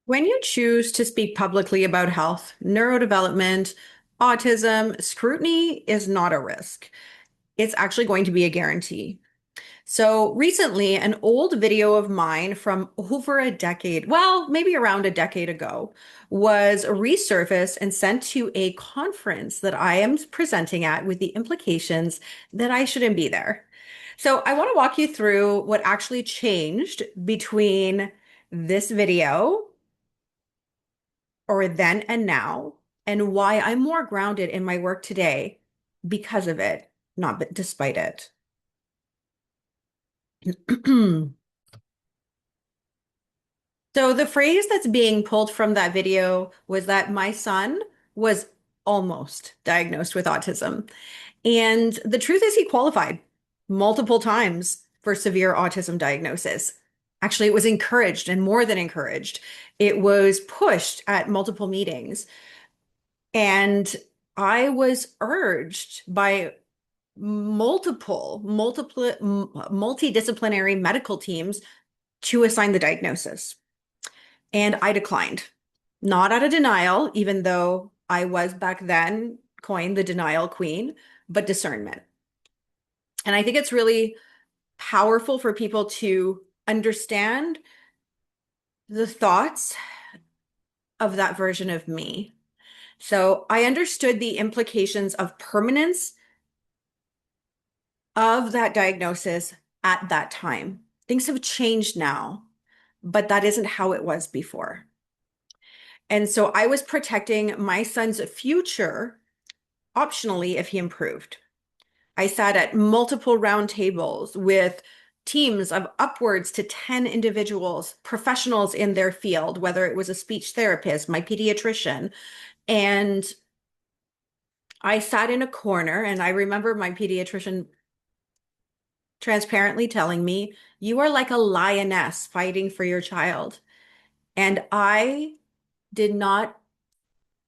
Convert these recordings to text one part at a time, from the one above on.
When you choose to speak publicly about health, neurodevelopment, autism, scrutiny is not a risk. It's actually going to be a guarantee. So recently, an old video of mine from over a decade, well, maybe around a decade ago, was resurfaced and sent to a conference that I am presenting at with the implications that I shouldn't be there. So I want to walk you through what actually changed between this video or then and now, and why I'm more grounded in my work today because of it, not despite it. So the phrase that's being pulled from that video was that my son was almost diagnosed with autism. And the truth is he qualified multiple times for severe autism diagnosis. Actually, it was encouraged and more than encouraged. It was pushed at multiple meetings. And I was urged by multidisciplinary medical teams to assign the diagnosis. And I declined, not out of denial, even though I was back then coined the denial queen, but discernment. And I think it's really powerful for people to understand the thoughts of that version of me. So I understood the implications of permanence of that diagnosis at that time. Things have changed now, but that isn't how it was before. And so I was protecting my son's future optionally if he improved. I sat at multiple round tables with teams of upwards to 10 individuals, professionals in their field, whether it was a speech therapist, my pediatrician. And I sat in a corner, and I remember my pediatrician transparently telling me, "You are like a lioness fighting for your child." And I did not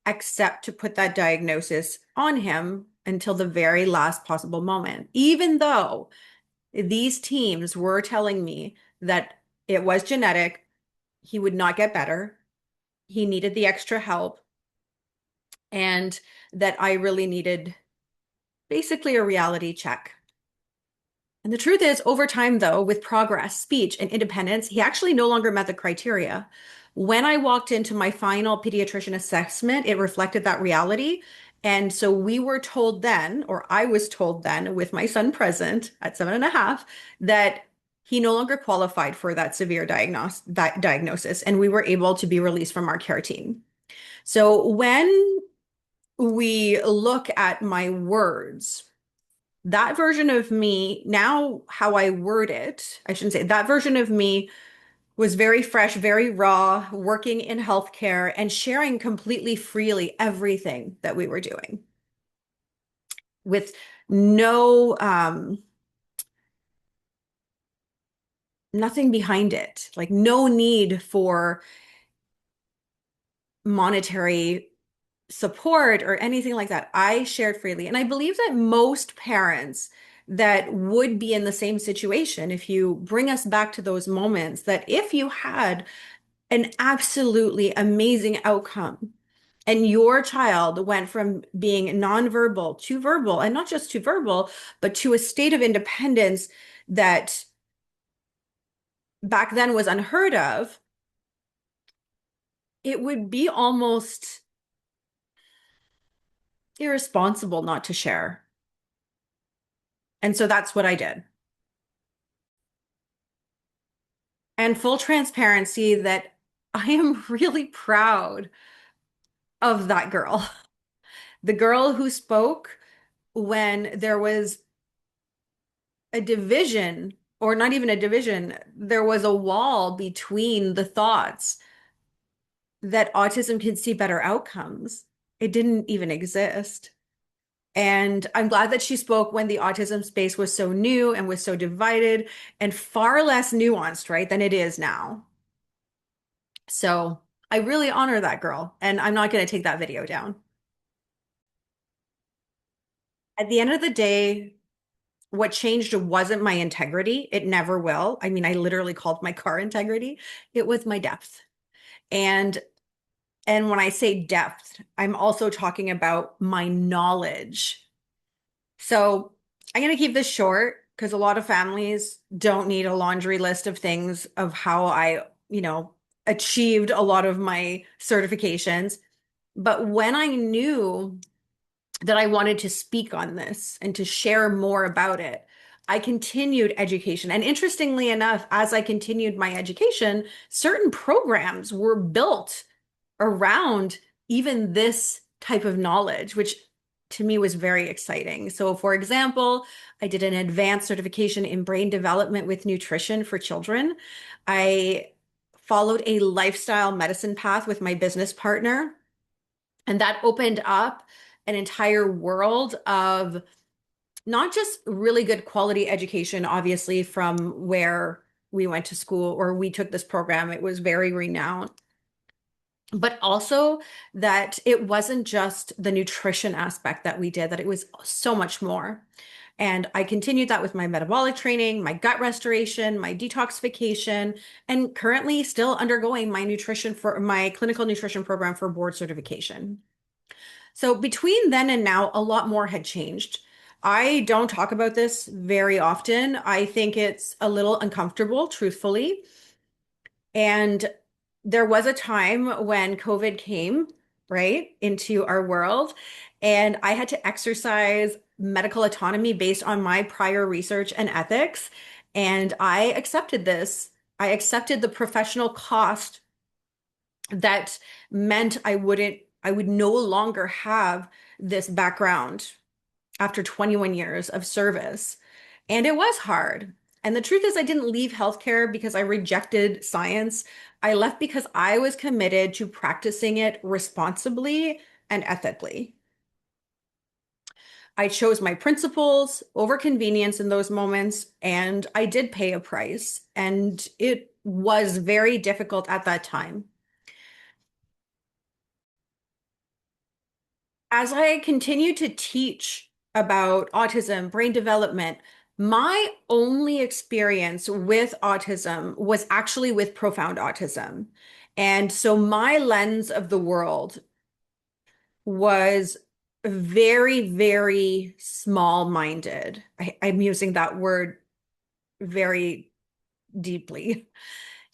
accept to put that diagnosis on him until the very last possible moment, even though these teams were telling me that it was genetic, he would not get better, he needed the extra help, and that I really needed basically a reality check. And the truth is, over time, though, with progress, speech, and independence, he actually no longer met the criteria. When I walked into my final pediatrician assessment, it reflected that reality. And so we were told then, or I was told then, with my son present at 7.5, that he no longer qualified for that severe diagnosis, and we were able to be released from our care team. So when we look at my words, that version of me, now how I word it, I shouldn't say that version of me was very fresh, very raw, working in healthcare and sharing completely freely everything that we were doing with no, nothing behind it, like no need for monetary support or anything like that. I shared freely. And I believe that most parents that would be in the same situation, if you bring us back to those moments, that if you had an absolutely amazing outcome and your child went from being nonverbal to verbal, and not just to verbal, but to a state of independence that back then was unheard of, it would be almost irresponsible not to share. And so that's what I did. And full transparency that I am really proud of that girl. The girl who spoke when there was a division, or not even a division, there was a wall between the thoughts that autism can see better outcomes. It didn't even exist. And I'm glad that she spoke when the autism space was so new and was so divided and far less nuanced, right, than it is now. So I really honor that girl, and I'm not going to take that video down. At the end of the day, what changed wasn't my integrity. It never will. I mean, I literally called my car integrity. It was my depth. And and when I say depth, I'm also talking about my knowledge. So I'm going to keep this short because a lot of families don't need a laundry list of things of how I achieved a lot of my certifications. But when I knew that I wanted to speak on this and to share more about it, I continued education. And interestingly enough, as I continued my education, certain programs were built around even this type of knowledge, which to me was very exciting. So, for example, I did an advanced certification in brain development with nutrition for children. I followed a lifestyle medicine path with my business partner, and that opened up an entire world of not just really good quality education, obviously, from where we went to school or we took this program. It was very renowned, but also that it wasn't just the nutrition aspect that we did, that it was so much more. And I continued that with my metabolic training, my gut restoration, my detoxification, and currently still undergoing my nutrition for my clinical nutrition program for board certification. So between then and now, a lot more had changed. I don't talk about this very often. I think it's a little uncomfortable, truthfully. And there was a time when COVID came, right, into our world, and I had to exercise medical autonomy based on my prior research and ethics. And I accepted this. I accepted the professional cost that meant I would no longer have this background after 21 years of service. And it was hard. And the truth is, I didn't leave healthcare because I rejected science. I left because I was committed to practicing it responsibly and ethically. I chose my principles over convenience in those moments, and I did pay a price. And it was very difficult at that time. As I continue to teach about autism, brain development, my only experience with autism was actually with profound autism. And so my lens of the world was very, very small-minded. I'm using that word very deeply.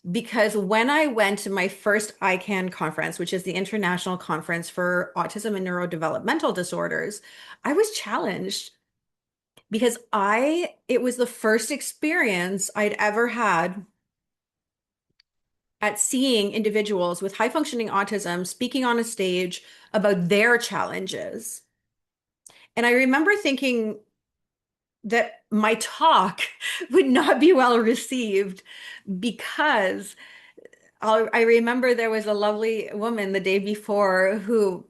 Because when I went to my first ICANN conference, which is the International Conference for Autism and Neurodevelopmental Disorders, I was challenged because it was the first experience I'd ever had at seeing individuals with high functioning autism speaking on a stage about their challenges. And I remember thinking that my talk would not be well received because I remember there was a lovely woman the day before who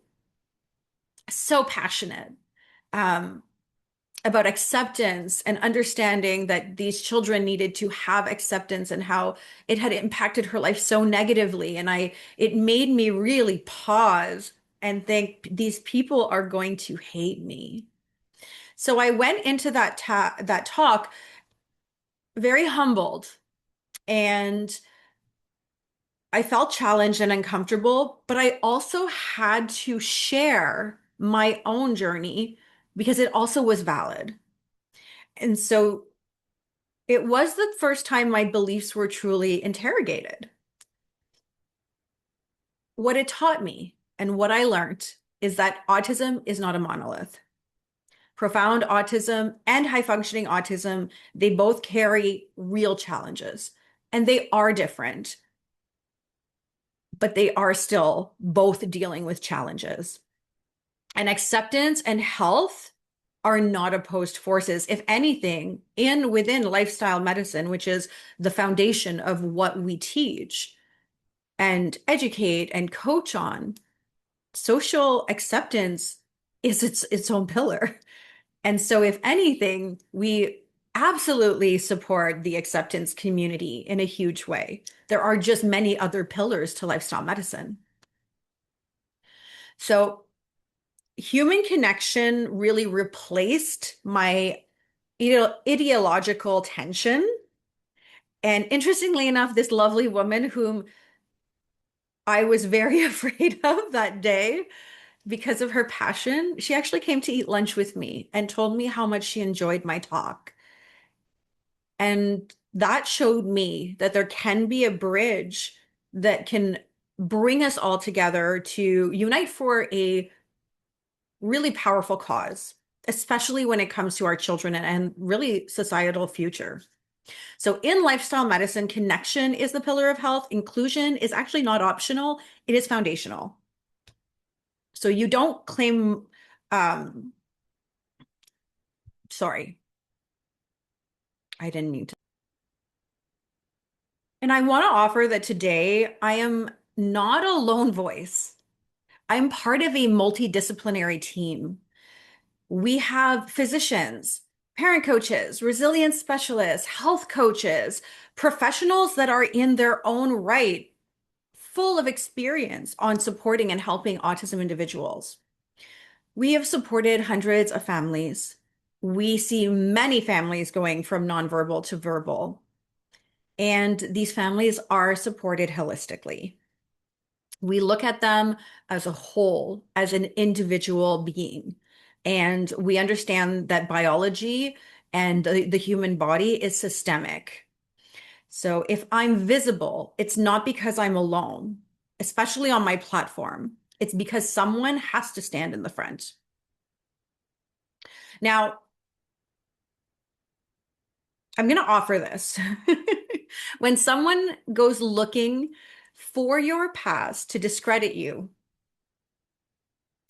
so passionate um, about acceptance and understanding that these children needed to have acceptance and how it had impacted her life so negatively. And it made me really pause and think these people are going to hate me. So I went into that talk very humbled, and I felt challenged and uncomfortable, but I also had to share my own journey because it also was valid. And so it was the first time my beliefs were truly interrogated. What it taught me and what I learned is that autism is not a monolith. Profound autism and high functioning autism, they both carry real challenges, and they are different, but they are still both dealing with challenges. And acceptance and health are not opposed forces. If anything, in within lifestyle medicine, which is the foundation of what we teach and educate and coach on, social acceptance is its own pillar. And so if anything, we absolutely support the acceptance community in a huge way. There are just many other pillars to lifestyle medicine. So human connection really replaced my ideological tension. And interestingly enough, this lovely woman whom I was very afraid of that day because of her passion. She actually came to eat lunch with me and told me how much she enjoyed my talk. And that showed me that there can be a bridge that can bring us all together to unite for a really powerful cause, especially when it comes to our children and really societal future. So, in lifestyle medicine, connection is the pillar of health. Inclusion is actually not optional, it is foundational. So, you don't claim, um, sorry, I didn't mean to. And I want to offer that today I am not a lone voice. I'm part of a multidisciplinary team. We have physicians, parent coaches, resilience specialists, health coaches, professionals that are in their own right full of experience on supporting and helping autism individuals. We have supported hundreds of families. We see many families going from nonverbal to verbal, and these families are supported holistically. We look at them as a whole, as an individual being. And we understand that biology and the human body is systemic. So if I'm visible, it's not because I'm alone, especially on my platform. It's because someone has to stand in the front. Now, I'm going to offer this. When someone goes looking for your past to discredit you,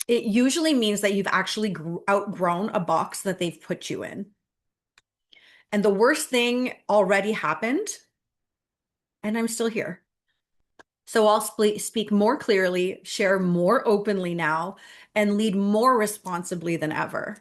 it usually means that you've actually outgrown a box that they've put you in. And the worst thing already happened, and I'm still here. So I'll speak more clearly, share more openly now, and lead more responsibly than ever.